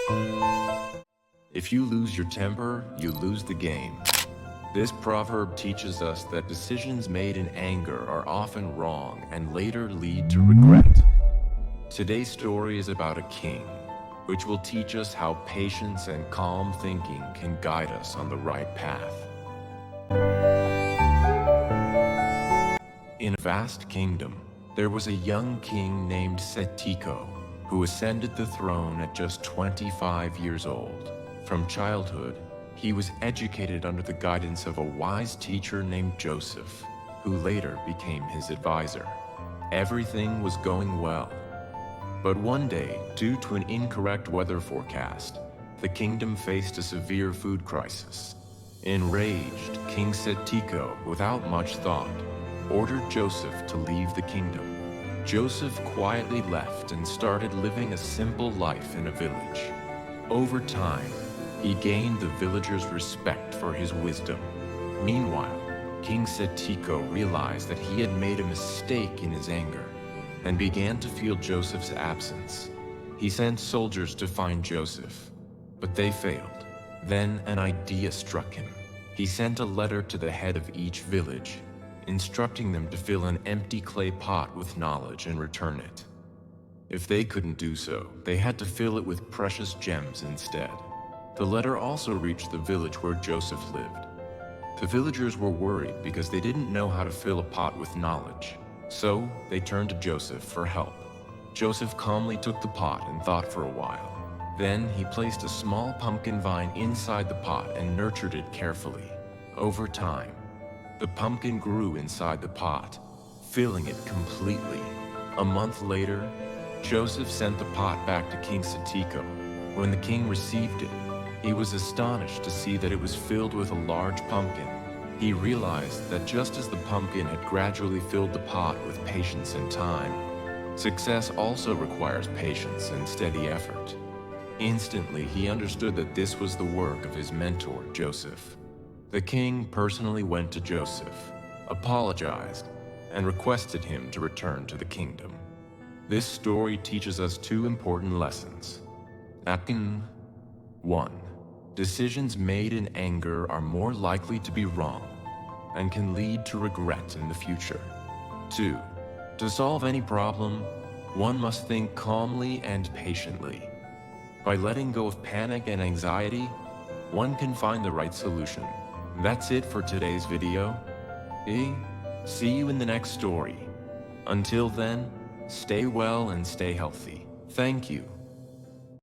If you lose your temper, you lose the game. This proverb teaches us that decisions made in anger are often wrong and later lead to regret. Today's story is about a king, which will teach us how patience and calm thinking can guide us on the right path. In a vast kingdom, there was a young king named Setiko, who ascended the throne at just 25 years old. From childhood, he was educated under the guidance of a wise teacher named Joseph, who later became his advisor. Everything was going well. But one day, due to an incorrect weather forecast, the kingdom faced a severe food crisis. Enraged, King Setiko, without much thought, ordered Joseph to leave the kingdom. Joseph quietly left and started living a simple life in a village. Over time, he gained the villagers' respect for his wisdom. Meanwhile, King Setiko realized that he had made a mistake in his anger and began to feel Joseph's absence. He sent soldiers to find Joseph, but they failed. Then an idea struck him. He sent a letter to the head of each village, instructing them to fill an empty clay pot with knowledge and return it. If they couldn't do so, they had to fill it with precious gems instead. The letter also reached the village where Joseph lived. The villagers were worried because they didn't know how to fill a pot with knowledge, so they turned to Joseph for help. Joseph calmly took the pot and thought for a while. Then he placed a small pumpkin vine inside the pot and nurtured it carefully. Over time, the pumpkin grew inside the pot, filling it completely. A month later, Joseph sent the pot back to King Setiko. When the king received it, he was astonished to see that it was filled with a large pumpkin. He realized that just as the pumpkin had gradually filled the pot with patience and time, success also requires patience and steady effort. Instantly, he understood that this was the work of his mentor, Joseph. The king personally went to Joseph, apologized, and requested him to return to the kingdom. This story teaches us two important lessons. 1. Decisions made in anger are more likely to be wrong and can lead to regret in the future. 2. To solve any problem, one must think calmly and patiently. By letting go of panic and anxiety, one can find the right solution. That's it for today's video. See you in the next story. Until then, stay well and stay healthy. Thank you.